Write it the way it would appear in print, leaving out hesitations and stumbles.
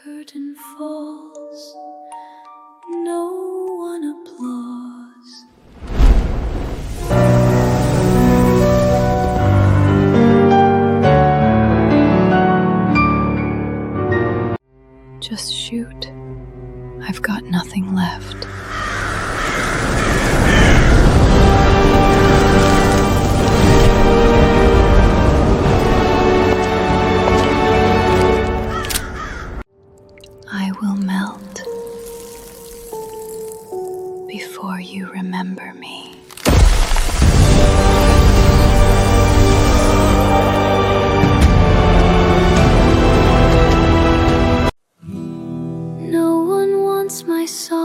curtain falls, no one applauds. Just shoot. I've got nothing left. I will melt before you remember me. No one wants my song.